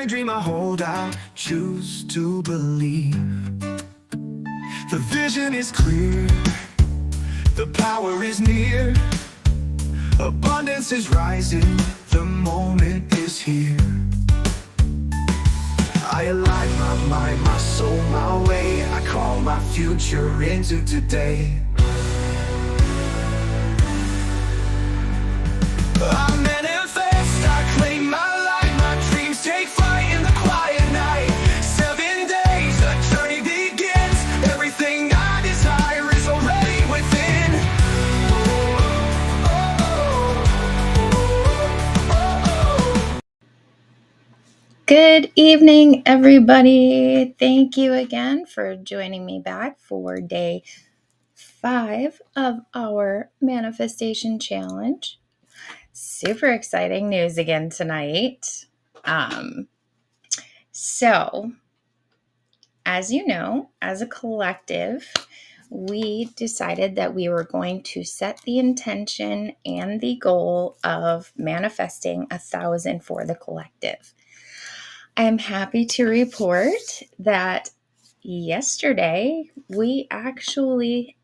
every dream I hold, I'll choose to believe. The vision is clear, the power is near, abundance is rising, the moment is here. I align my mind, my soul, my way. I call my future into today. I manifest, I claim my life. My dreams take flight in the quiet night. 7 days, a journey begins. Everything I desire is already within. Good evening, everybody. Thank you again for joining me back for day 5 of our manifestation challenge. Super exciting news again tonight. So, as you know, as a collective, we decided that we were going to set the intention and the goal of manifesting 1,000 for the collective. I am happy to report that yesterday we actually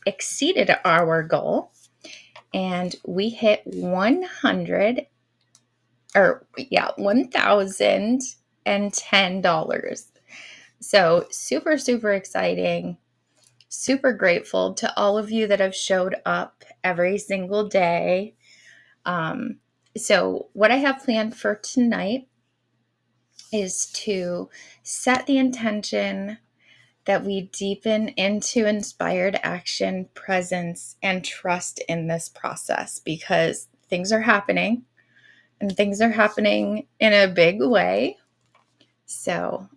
exceeded our goal and we hit $1,010. So super exciting. Super grateful to all of you that have showed up every single day. So what I have planned for tonight is to set the intention that we deepen into inspired action, presence, and trust in this process, because things are happening and things are happening in a big way. So,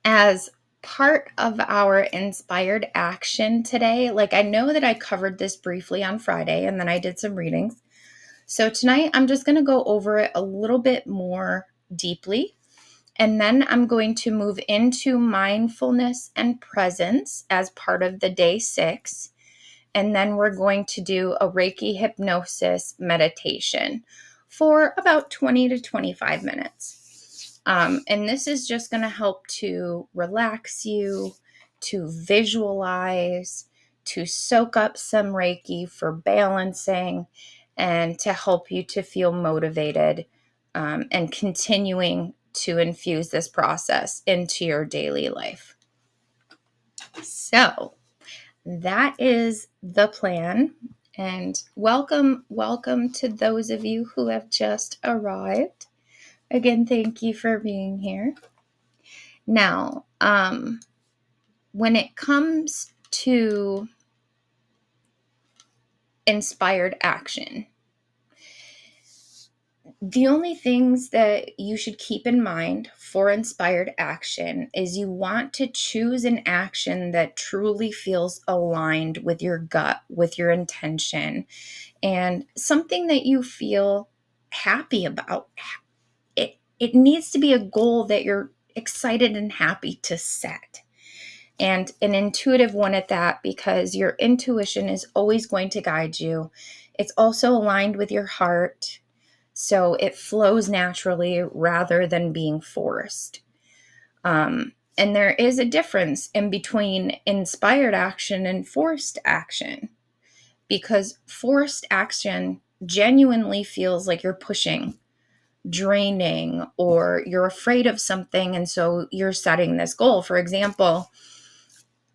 as part of our inspired action today, I know that I covered this briefly on Friday and then I did some readings. So tonight I'm just going to go over it a little bit more deeply. And then I'm going to move into mindfulness and presence as part of the day 6. And then we're going to do a Reiki hypnosis meditation for about 20 to 25 minutes. And this is just going to help to relax you, to visualize, to soak up some Reiki for balancing, and to help you to feel motivated and continuing to infuse this process into your daily life. So that is the plan. And welcome to those of you who have just arrived. Again, thank you for being here. Now, when it comes to inspired action, the only things that you should keep in mind for inspired action is you want to choose an action that truly feels aligned with your gut, with your intention, and something that you feel happy about. It needs to be a goal that you're excited and happy to set, and an intuitive one at that, because your intuition is always going to guide you. It's also aligned with your heart, so it flows naturally rather than being forced. And there is a difference in between inspired action and forced action, because forced action genuinely feels like you're pushing, draining, or you're afraid of something, and so you're setting this goal. For example,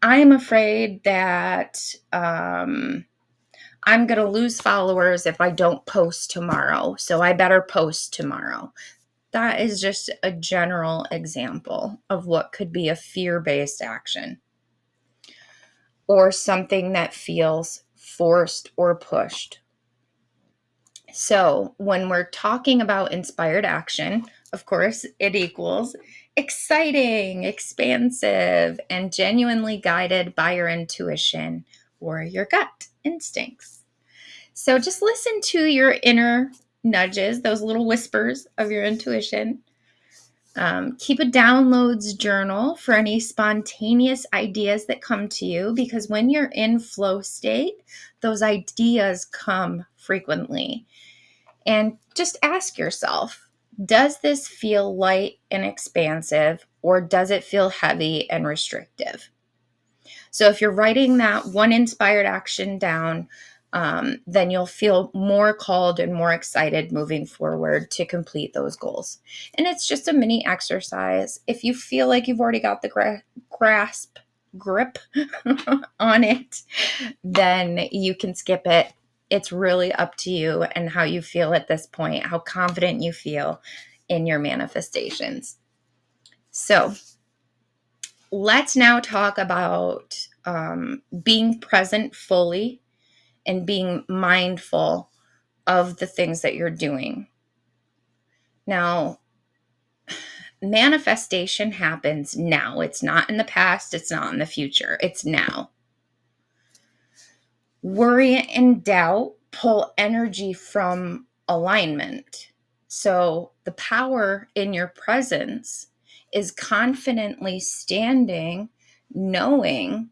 I am afraid that I'm going to lose followers if I don't post tomorrow, so I better post tomorrow. That is just a general example of what could be a fear-based action, or something that feels forced or pushed. So when we're talking about inspired action, of course, it equals exciting, expansive, and genuinely guided by your intuition or your gut instincts. So just listen to your inner nudges, those little whispers of your intuition. Keep a downloads journal for any spontaneous ideas that come to you, because when you're in flow state, those ideas come frequently. And just ask yourself, Does this feel light and expansive, or does it feel heavy and restrictive? So if you're writing that one inspired action down, then you'll feel more called and more excited moving forward to complete those goals. And it's just a mini exercise. If you feel like you've already got the grip on it, then you can skip it. It's really up to you and how you feel at this point, how confident you feel in your manifestations. So let's now talk about being present fully and being mindful of the things that you're doing. Now, manifestation happens now. It's not in the past. It's not in the future. It's now. Worry and doubt pull energy from alignment. So the power in your presence is confidently standing, knowing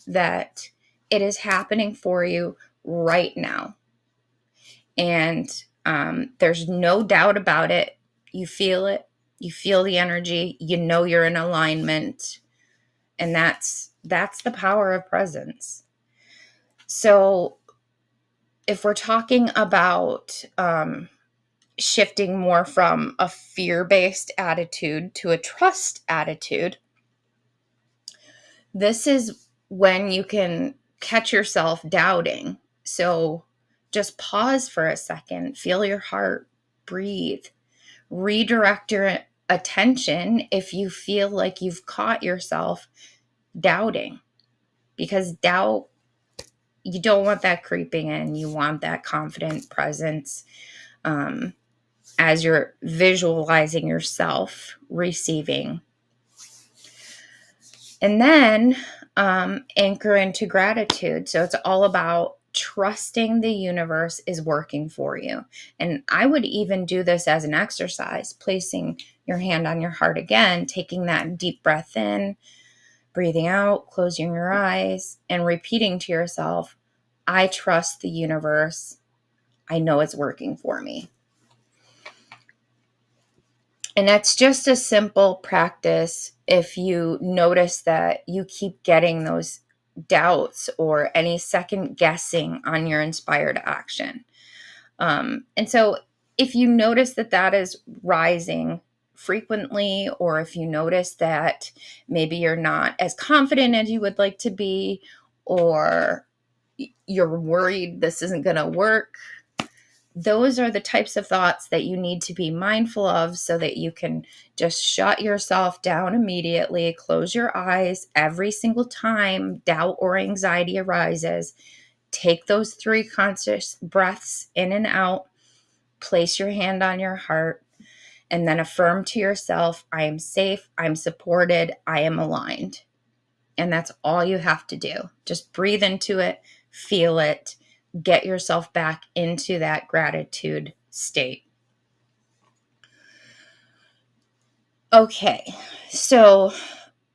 that it is happening for you right now. And there's no doubt about it. You feel it. You feel the energy. You know you're in alignment. And that's the power of presence. So if we're talking about shifting more from a fear-based attitude to a trust attitude, this is when you can catch yourself doubting. So just pause for a second, feel your heart, breathe, redirect your attention if you feel like you've caught yourself doubting, because doubt, you don't want that creeping in. You want that confident presence as you're visualizing yourself receiving. And then anchor into gratitude. So it's all about trusting the universe is working for you. And I would even do this as an exercise, placing your hand on your heart again, taking that deep breath in, breathing out, closing your eyes, and repeating to yourself, I trust the universe. I know it's working for me. And that's just a simple practice. If you notice that you keep getting those doubts or any second guessing on your inspired action. And so if you notice that that is rising frequently, or if you notice that maybe you're not as confident as you would like to be, or you're worried this isn't going to work, those are the types of thoughts that you need to be mindful of so that you can just shut yourself down immediately, close your eyes every single time doubt or anxiety arises. Take those 3 conscious breaths in and out, place your hand on your heart, and then affirm to yourself, I am safe, I'm supported, I am aligned. And that's all you have to do. Just breathe into it, feel it, get yourself back into that gratitude state. Okay, so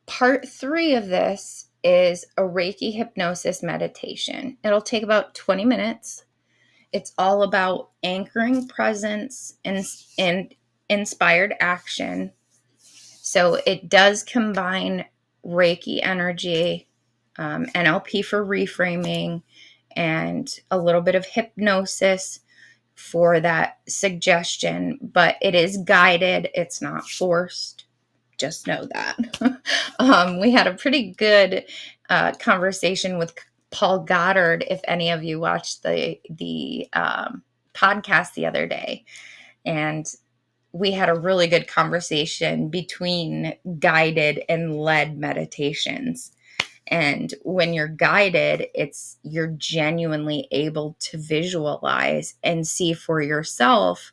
part 3 of this is a Reiki hypnosis meditation. It'll take about 20 minutes. It's all about anchoring presence and inspired action. So it does combine Reiki energy, NLP for reframing, and a little bit of hypnosis for that suggestion, but it is guided. It's not forced. Just know that. We had a pretty good conversation with Paul Goddard, if any of you watched the podcast the other day. And we had a really good conversation between guided and led meditations. And when you're guided, you're genuinely able to visualize and see for yourself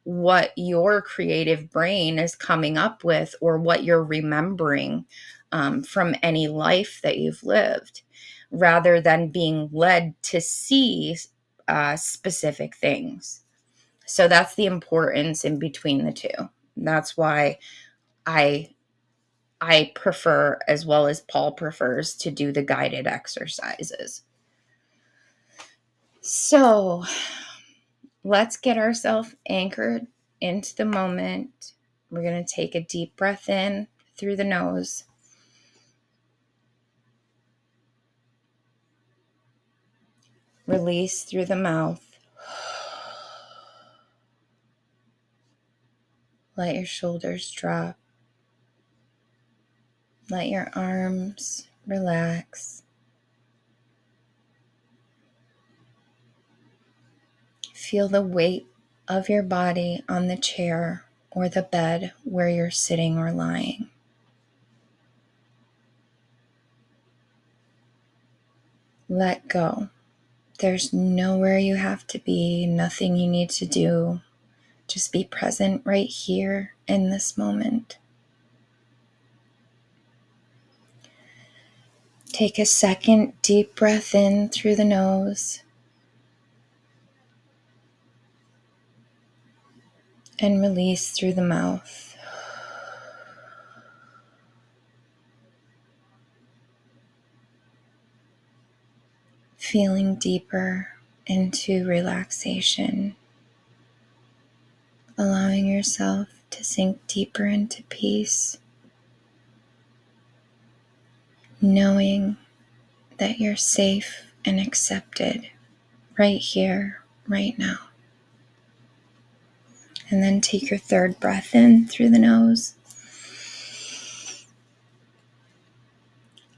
what your creative brain is coming up with, or what you're remembering from any life that you've lived, rather than being led to see specific things. So that's the importance in between the two. That's why I prefer, as well as Paul prefers, to do the guided exercises. So let's get ourselves anchored into the moment. We're going to take a deep breath in through the nose. Release through the mouth. Let your shoulders drop. Let your arms relax. Feel the weight of your body on the chair or the bed where you're sitting or lying. Let go. There's nowhere you have to be, nothing you need to do. Just be present right here in this moment. Take a second deep breath in through the nose and release through the mouth. Feeling deeper into relaxation, allowing yourself to sink deeper into peace, knowing that you're safe and accepted right here, right now. And then take your third breath in through the nose,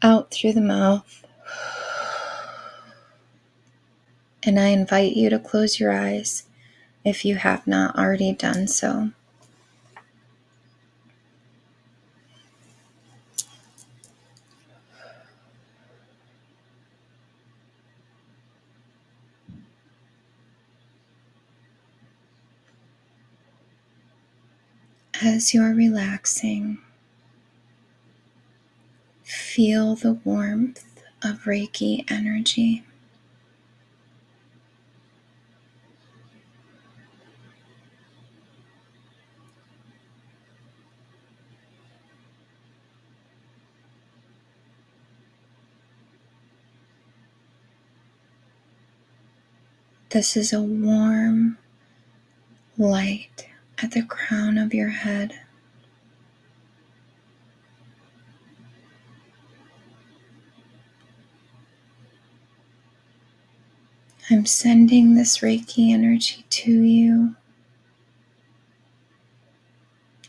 out through the mouth. And I invite you to close your eyes if you have not already done so. As you're relaxing, feel the warmth of Reiki energy. This is a warm light at the crown of your head. I'm sending this Reiki energy to you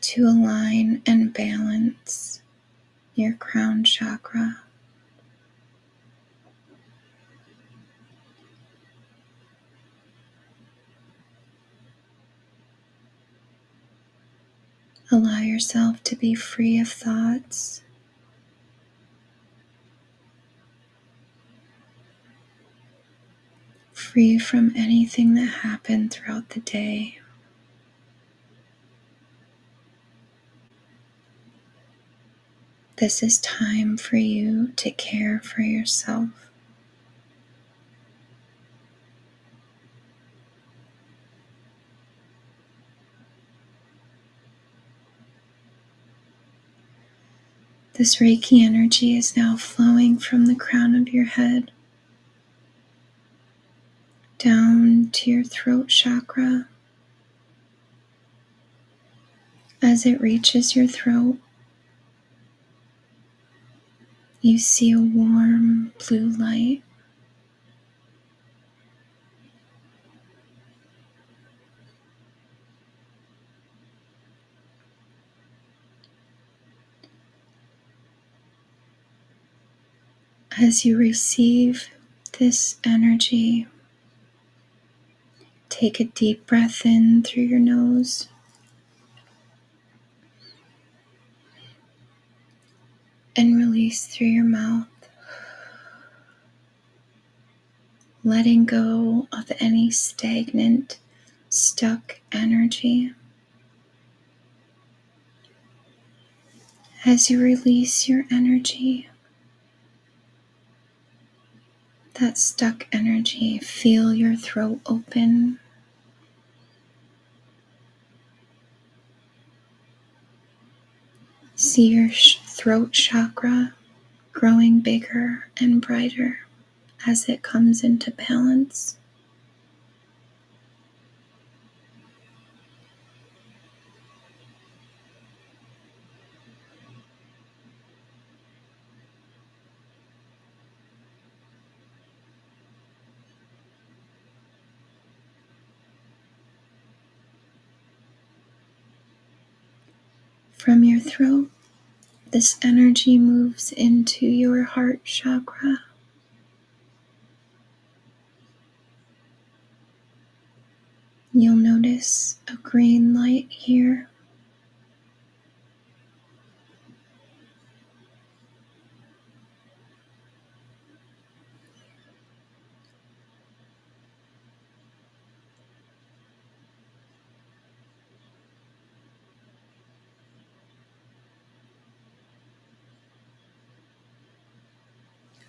to align and balance your crown chakra. Allow yourself to be free of thoughts, free from anything that happened throughout the day. This is time for you to care for yourself. This Reiki energy is now flowing from the crown of your head down to your throat chakra. As it reaches your throat, you see a warm blue light. As you receive this energy, take a deep breath in through your nose and release through your mouth, letting go of any stagnant, stuck energy. As you release your energy, that stuck energy, feel your throat open. See your throat chakra growing bigger and brighter as it comes into balance. From your throat, this energy moves into your heart chakra. You'll notice a green light here.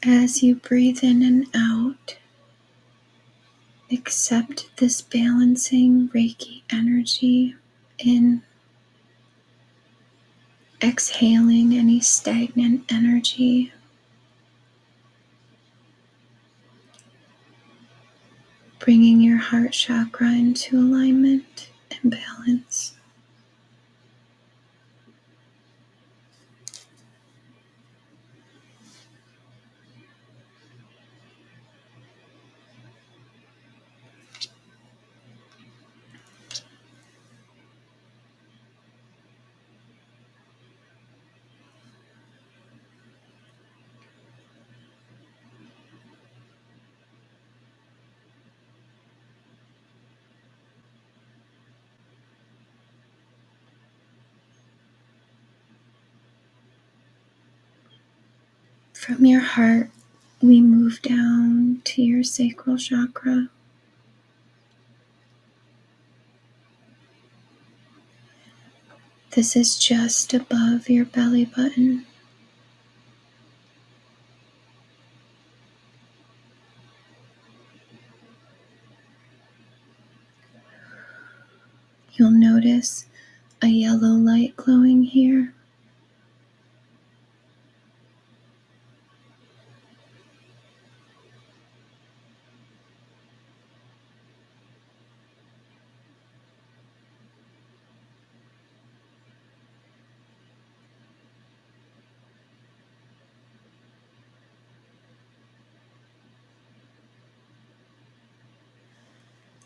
As you breathe in and out, accept this balancing Reiki energy in, exhaling any stagnant energy. Bringing your heart chakra into alignment and balance. From your heart, we move down to your sacral chakra. This is just above your belly button. You'll notice a yellow light glowing here.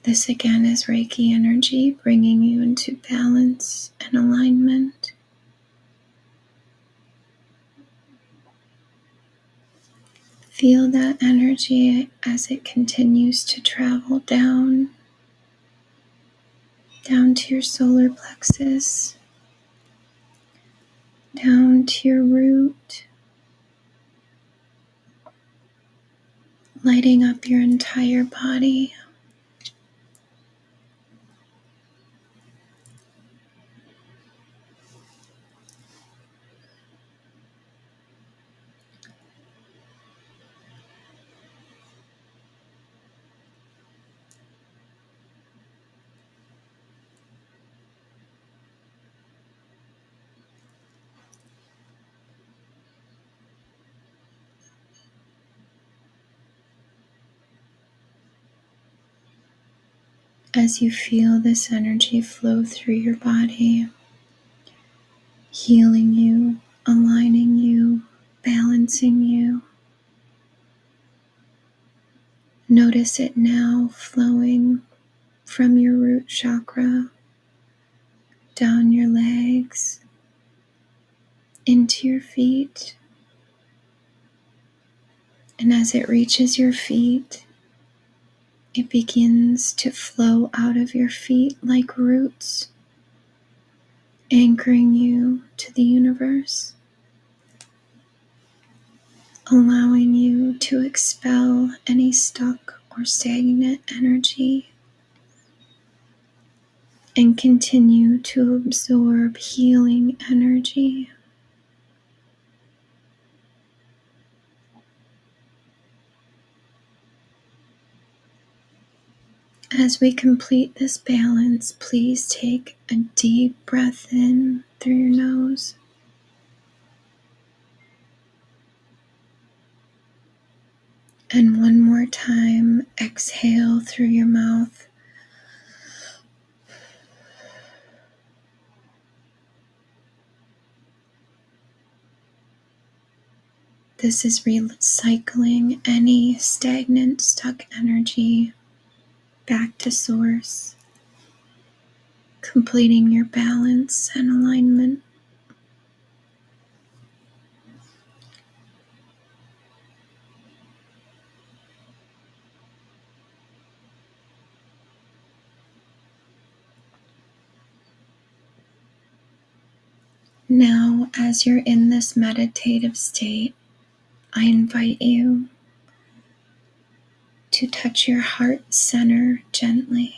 This again is Reiki energy, bringing you into balance and alignment. Feel that energy as it continues to travel down to your solar plexus, down to your root, lighting up your entire body. As you feel this energy flow through your body, healing you, aligning you, balancing you, notice it now flowing from your root chakra, down your legs, into your feet. And as it reaches your feet, it begins to flow out of your feet like roots, anchoring you to the universe, allowing you to expel any stuck or stagnant energy and continue to absorb healing energy. As we complete this balance, please take a deep breath in through your nose. And one more time, exhale through your mouth. This is recycling any stagnant, stuck energy back to source, completing your balance and alignment. Now, as you're in this meditative state, I invite you to touch your heart center gently.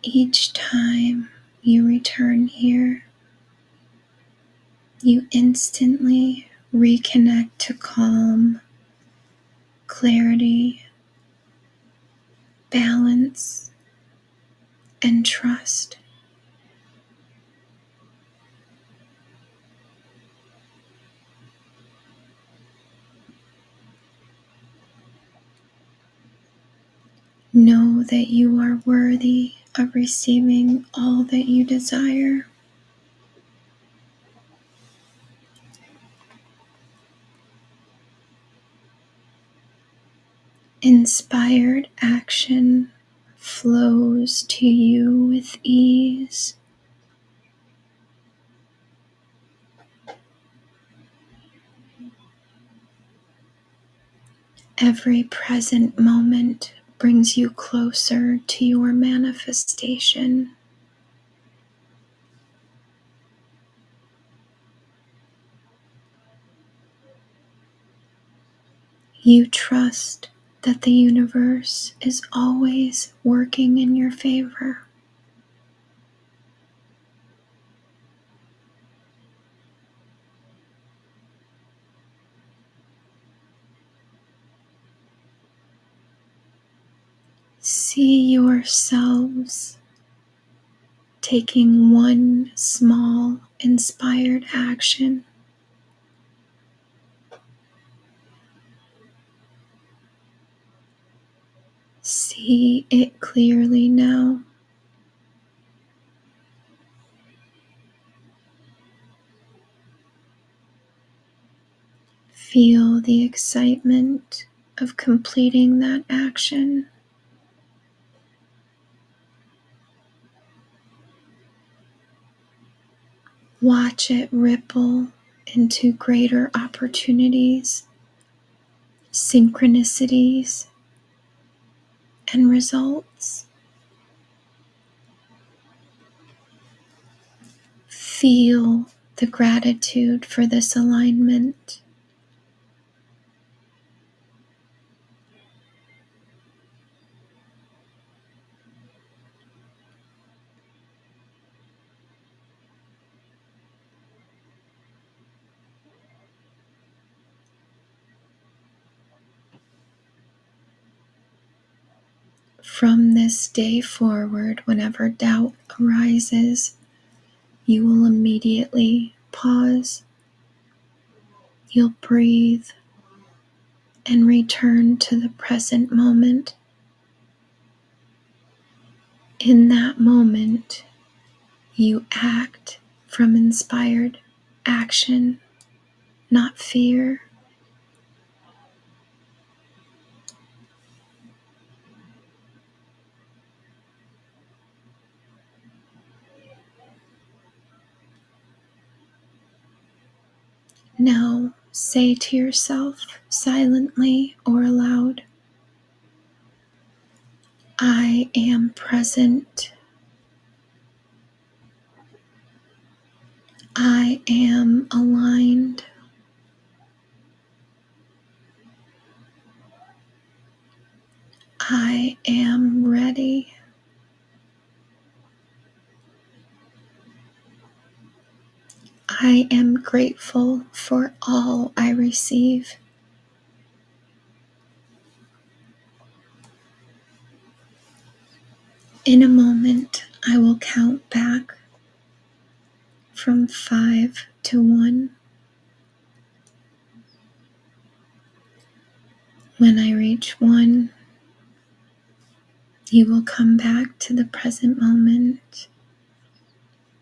Each time you return here, you instantly reconnect to calm, clarity, balance, and trust. Know that you are worthy of receiving all that you desire. Inspired action flows to you with ease. Every present moment brings you closer to your manifestation. You trust that the universe is always working in your favor. See yourselves taking one small inspired action. See it clearly now. Feel the excitement of completing that action. Watch it ripple into greater opportunities, synchronicities, and results. Feel the gratitude for this alignment. From this day forward, whenever doubt arises, you will immediately pause. You'll breathe and return to the present moment. In that moment, you act from inspired action, not fear. Now say to yourself silently or aloud, I am present. I am aligned. I am ready. I am grateful for all I receive. In a moment, I will count back from 5 to 1. When I reach 1, you will come back to the present moment,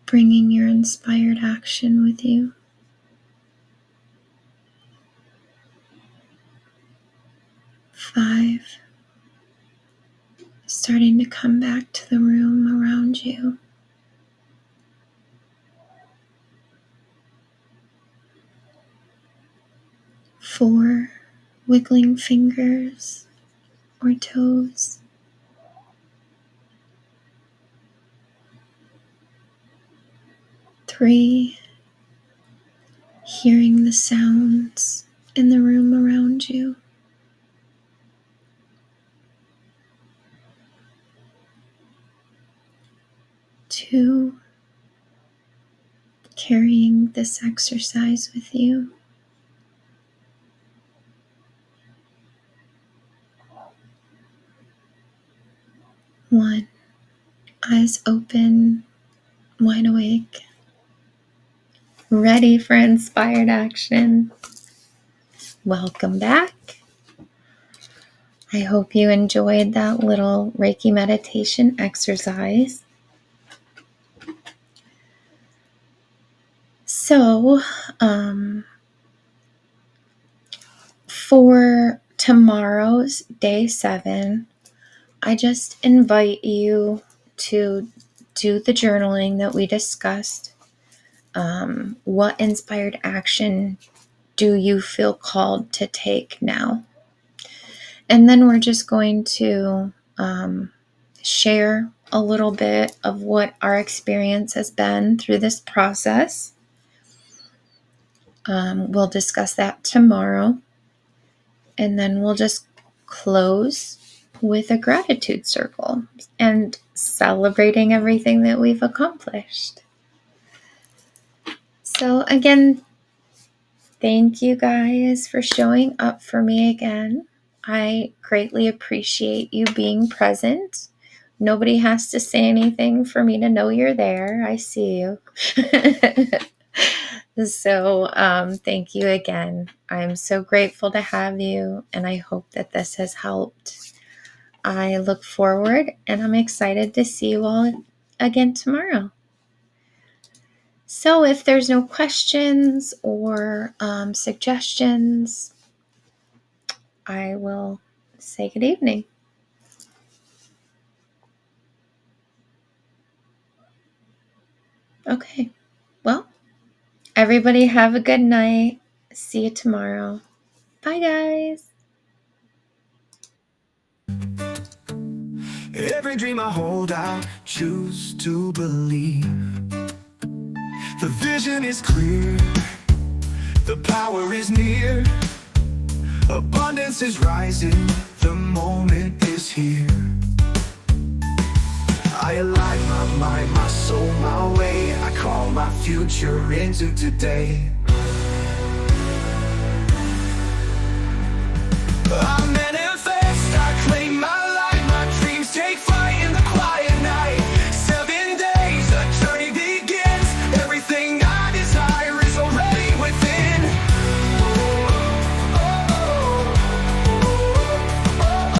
bringing your inspired action with you. 5, starting to come back to the room around you. 4, wiggling fingers or toes. free, hearing the sounds in the room around you. 2, carrying this exercise with you. 1, eyes open, wide awake, ready for inspired action. Welcome back. I hope you enjoyed that little Reiki meditation exercise. So, for tomorrow's day 7, I just invite you to do the journaling that we discussed. What inspired action do you feel called to take now? And then we're just going to share a little bit of what our experience has been through this process. We'll discuss that tomorrow. And then we'll just close with a gratitude circle and celebrating everything that we've accomplished. So again, thank you guys for showing up for me again. I greatly appreciate you being present. Nobody has to say anything for me to know you're there. I see you. So thank you again. I'm so grateful to have you, and I hope that this has helped. I look forward, and I'm excited to see you all again tomorrow. So if there's no questions or suggestions, I will say good evening. Okay, well, everybody have a good night. See you tomorrow. Bye, guys. Every dream I hold out, choose to believe. The vision is clear, the power is near. Abundance is rising, the moment is here. I align my mind, my soul, my way. I call my future into today. I'm